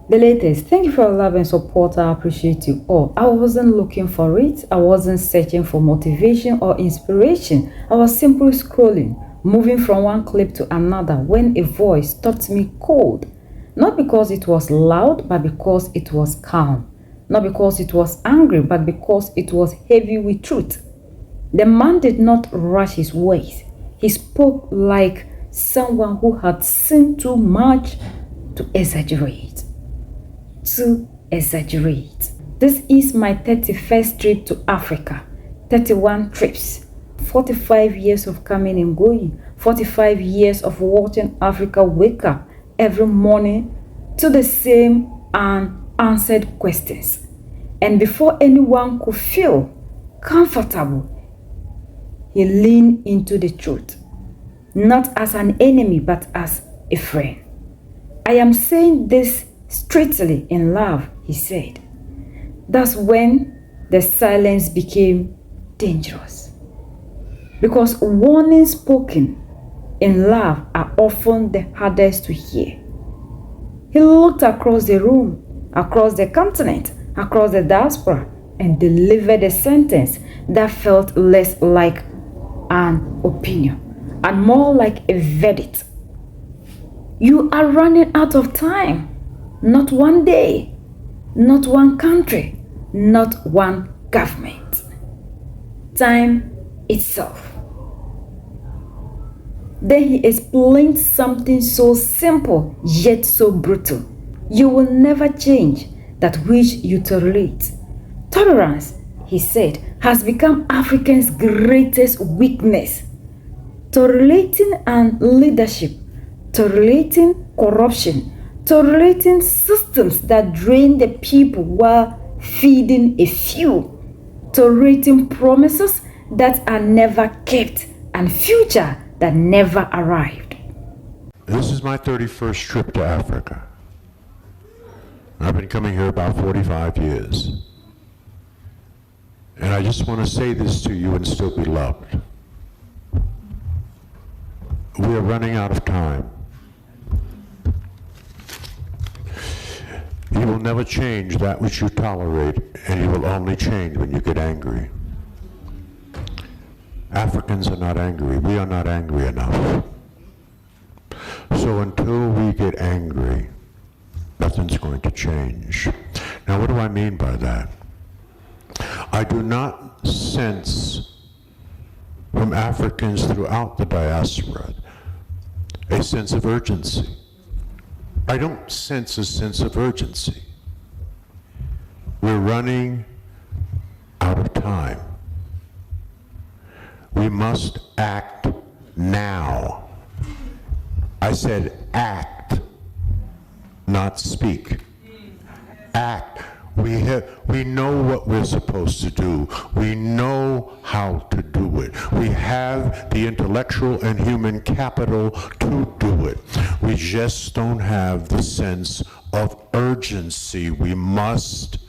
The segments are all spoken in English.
The latest. Thank you for your love and support. I appreciate you all. I wasn't looking for it. I wasn't searching for motivation or inspiration. I was simply scrolling, moving from one clip to another when a voice stopped me cold. Not because it was loud, but because it was calm. Not because it was angry, but because it was heavy with truth. The man did not rush his words. He spoke like someone who had seen too much to exaggerate. To exaggerate. This is my 31st trip to Africa. 31 trips. 45 years of coming and going. 45 years of watching Africa wake up every morning to the same unanswered questions. And before anyone could feel comfortable, he leaned into the truth. Not as an enemy, but as a friend. I am saying this strictly in love, he said. That's when the silence became dangerous. Because warnings spoken in love are often the hardest to hear. He looked across the room, across the continent, across the diaspora, and delivered a sentence that felt less like an opinion and more like a verdict. You are running out of time. Not one day, not one country, not one government. Time itself. Then he explained something so simple yet so brutal. You will never change that which you tolerate. Tolerance, he said, has become Africans' greatest weakness. Tolerating and leadership, tolerating corruption, tolerating systems that drain the people while feeding a few, tolerating promises that are never kept and future that never arrived. This is my 31st trip to Africa. I've been coming here about 45 years. And I just want to say this to you and still be loved. We are running out of time. You will never change that which you tolerate, and you will only change when you get angry. Africans are not angry. We are not angry enough. So until we get angry, nothing's going to change. Now, what do I mean by that? I do not sense from Africans throughout the diaspora a sense of urgency. I don't sense a sense of urgency. We're running out of time. We must act now. I said act, not speak. Act. We know what we're supposed to do. We know how to do it. We have the intellectual and human capital to do it. We just don't have the sense of urgency. We must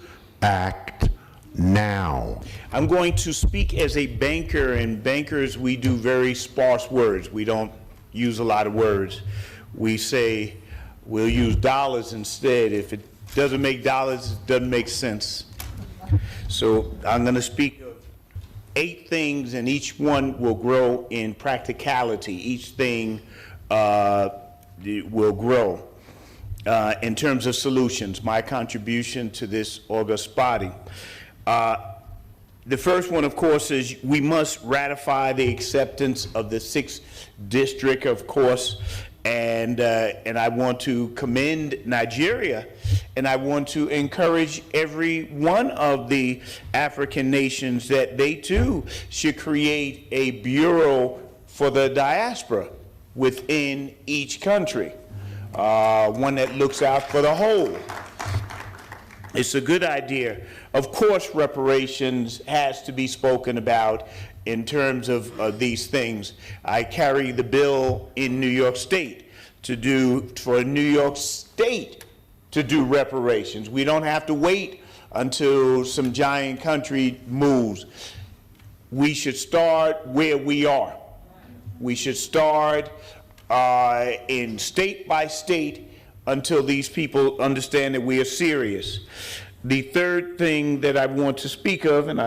act now. I'm going to speak as a banker, and bankers, we do very sparse words. We don't use a lot of words. We say we'll use dollars instead. If it doesn't make dollars, it doesn't make sense. So I'm going to speak of 8 things, and each one will grow in practicality. Each thing will grow in terms of solutions, my contribution to this august body. The first one, of course, is we must ratify the acceptance of the 6th district, of course, and I want to commend Nigeria, and I want to encourage every one of the African nations that they too should create a bureau for the diaspora within each country, one that looks out for the whole. It's a good idea. Of course, reparations has to be spoken about in terms of these things. I carry the bill in New York State for New York State to do reparations. We don't have to wait until some giant country moves. We should start where we are. We should start in state by state until these people understand that we are serious. The third thing that I want to speak of, and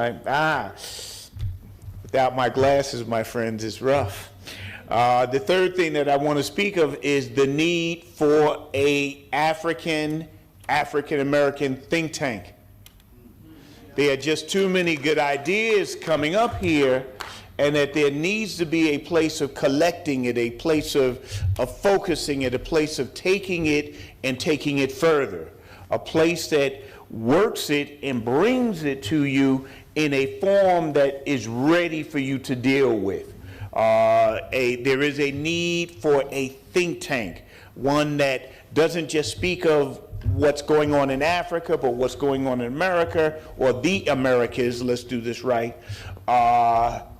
without my glasses, my friends, it's rough. The third thing that I want to speak of is the need for a African-American think tank. There are just too many good ideas coming up here, and that there needs to be a place of collecting it, a place of focusing it, a place of taking it and taking it further, a place that works it and brings it to you in a form that is ready for you to deal with. There is a need for a think tank, one that doesn't just speak of what's going on in Africa, but what's going on in America, or the Americas, let's do this right.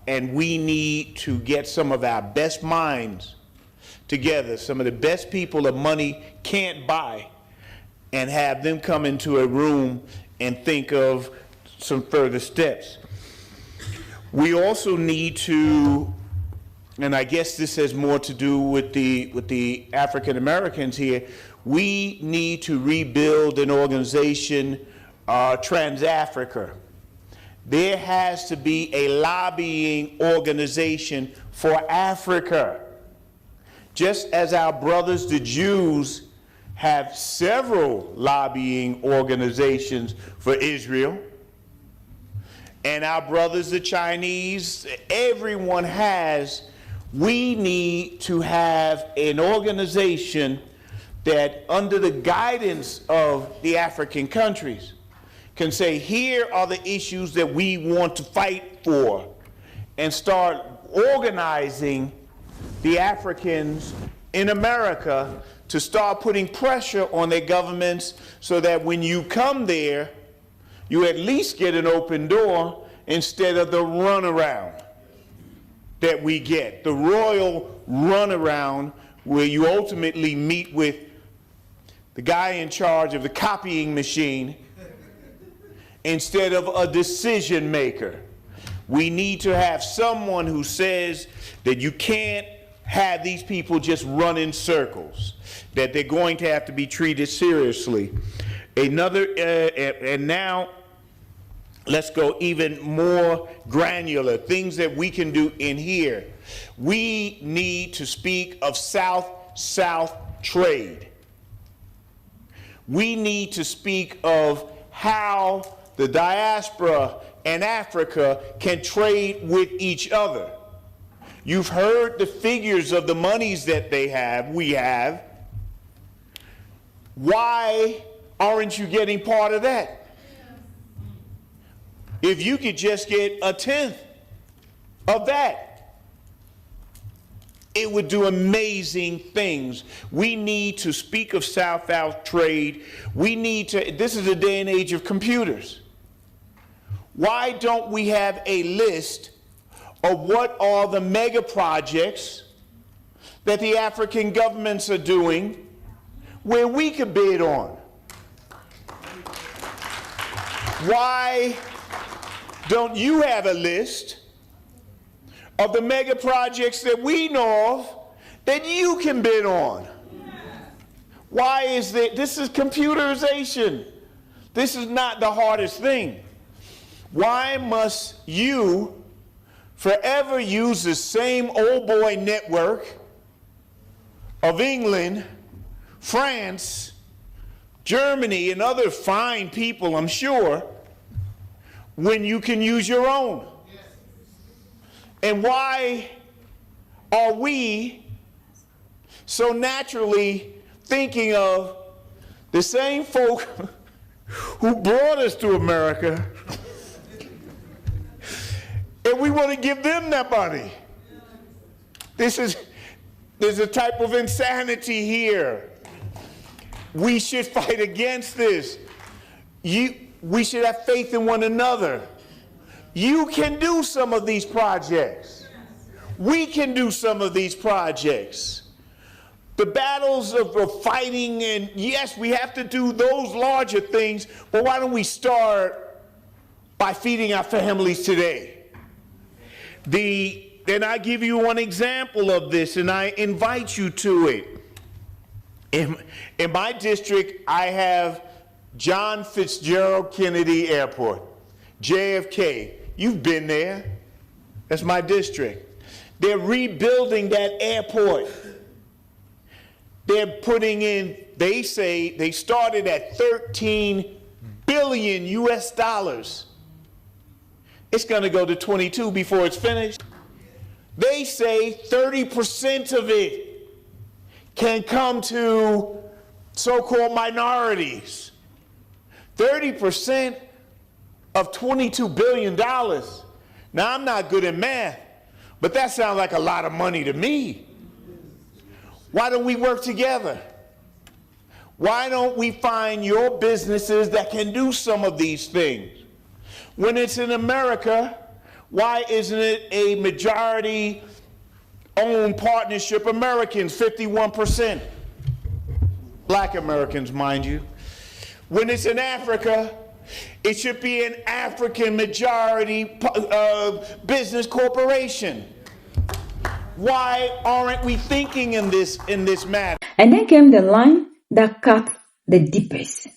And we need to get some of our best minds together, some of the best people that money can't buy, and have them come into a room and think of some further steps. We also need to, and I guess this has more to do with the African Americans here, we need to rebuild an organization, Trans-Africa. There has to be a lobbying organization for Africa. Just as our brothers, the Jews, have several lobbying organizations for Israel, and our brothers, the Chinese, everyone has, we need to have an organization that, under the guidance of the African countries, can say, here are the issues that we want to fight for, and start organizing the Africans in America to start putting pressure on their governments, so that when you come there, you at least get an open door instead of the runaround that we get, the royal runaround, where you ultimately meet with the guy in charge of the copying machine instead of a decision maker. We need to have someone who says that you can't have these people just run in circles, that they're going to have to be treated seriously. And now let's go even more granular, things that we can do in here. We need to speak of South-South trade. We need to speak of how the diaspora and Africa can trade with each other. You've heard the figures of the monies that we have. Why aren't you getting part of that? If you could just get a tenth of that, it would do amazing things. We need to speak of South-South trade. This is a day and age of computers. Why don't we have a list of what are the mega projects that the African governments are doing where we could bid on? Why don't you have a list of the mega projects that we know of that you can bid on? Why is that? This is computerization. This is not the hardest thing. Why must you forever use the same old boy network of England, France, Germany, and other fine people, I'm sure, when you can use your own? And why are we so naturally thinking of the same folk who brought us to America, and we want to give them that money? There's a type of insanity here. We should fight against this. We should have faith in one another. You can do some of these projects. We can do some of these projects. The battles of fighting, and yes, we have to do those larger things, but why don't we start by feeding our families today? And I give you one example of this, and I invite you to it. In my district, I have John Fitzgerald Kennedy Airport, JFK. You've been there. That's my district. They're rebuilding that airport. They're putting in, they say they started at 13 billion US dollars. It's going to go to 22 before it's finished. They say 30% of it can come to so-called minorities. 30% of $22 billion. Now, I'm not good at math, but that sounds like a lot of money to me. Why don't we work together? Why don't we find your businesses that can do some of these things? When it's in America, why isn't it a majority-owned partnership? Americans, 51%. Black Americans, mind you. When it's in Africa, it should be an African majority business corporation. Why aren't we thinking in this matter? And then came the line that cut the deepest.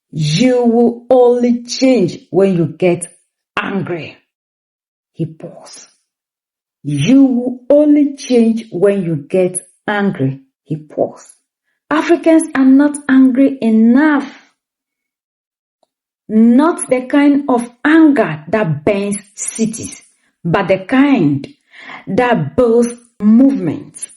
You will only change when you get angry. He paused. You will only change when you get angry. He paused. Africans are not angry enough. Not the kind of anger that burns cities, but the kind that builds movements.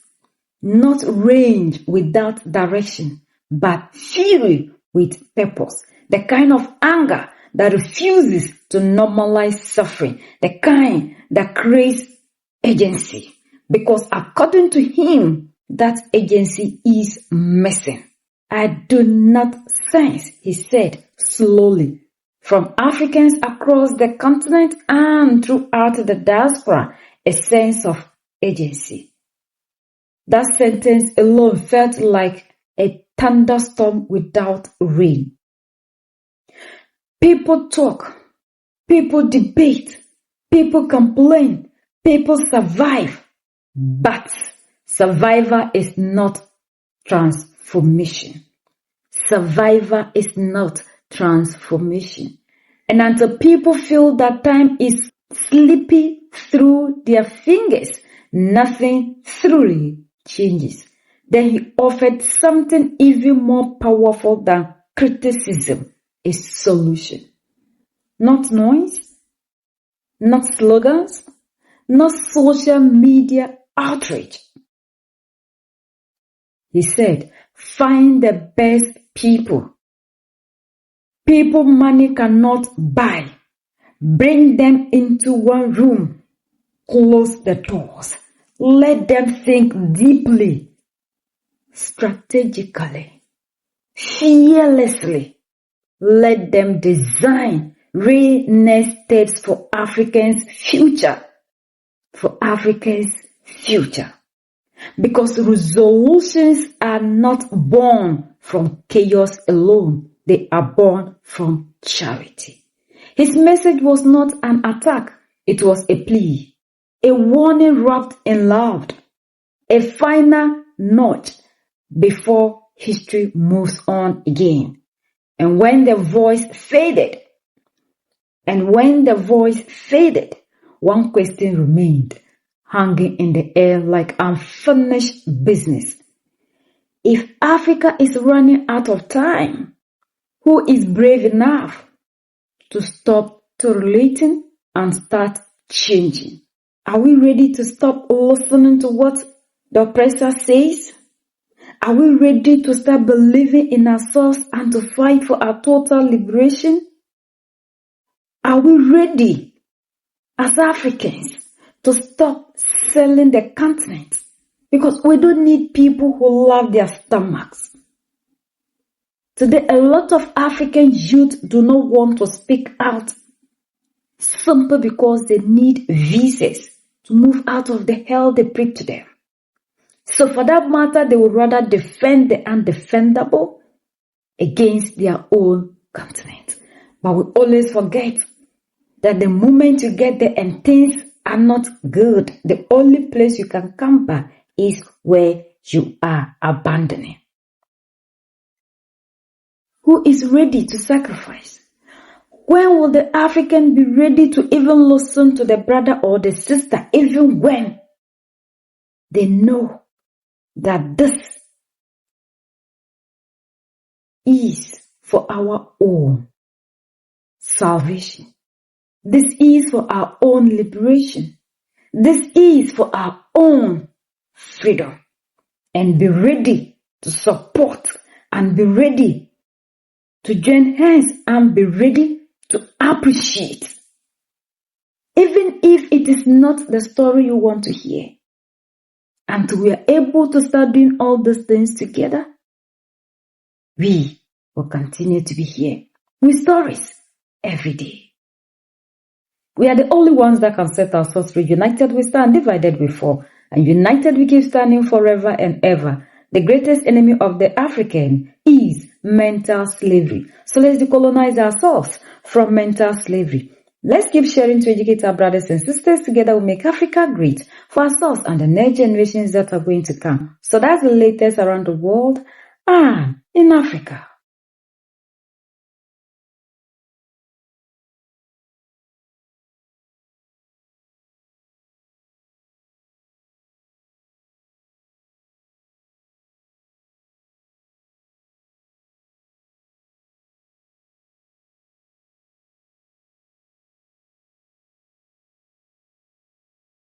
Not rage without direction, but fury with purpose. The kind of anger that refuses to normalize suffering. The kind that creates agency. Because according to him, that agency is missing. I do not sense, he said slowly, from Africans across the continent and throughout the diaspora, a sense of agency. That sentence alone felt like a thunderstorm without rain. People talk, people debate, people complain, people survive, but survival is not transformation. Survival is not transformation. And until people feel that time is slipping through their fingers, nothing truly changes. Then he offered something even more powerful than criticism, a solution. Not noise, not slogans, not social media outrage. He said, find the best people. People money cannot buy. Bring them into one room. Close the doors. Let them think deeply, strategically, fearlessly. Let them design real next steps for Africans' future. For Africa's future. Because resolutions are not born from chaos alone. They are born from charity. His message was not an attack. It was a plea. A warning wrapped in love. A final notch before history moves on again. And when the voice faded, one question remained, hanging in the air like unfinished business. If Africa is running out of time, who is brave enough to stop tolerating and start changing? Are we ready to stop listening to what the oppressor says? Are we ready to start believing in ourselves and to fight for our total liberation? Are we ready as Africans to stop selling the continent? Because we don't need people who love their stomachs. Today, a lot of African youth do not want to speak out simply because they need visas to move out of the hell they preach to them. So for that matter, they would rather defend the undefendable against their own continent. But we always forget that the moment you get there and things are not good, the only place you can come back is where you are abandoning. who is ready to sacrifice? When will the African be ready to even listen to the brother or the sister, even when they know that this is for our own salvation? This is for our own liberation. This is for our own freedom. And be ready to support and be ready to join hands and be ready to appreciate. Even if it is not the story you want to hear. Until we are able to start doing all these things together, we will continue to be here with stories every day. We are the only ones that can set ourselves free. United we stand, divided we fall. And united we keep standing forever and ever. The greatest enemy of the African is mental slavery. So let's decolonize ourselves from mental slavery. Let's keep sharing to educate our brothers and sisters. Together we make Africa great for ourselves and the next generations that are going to come. So that's the latest around the world and in Africa.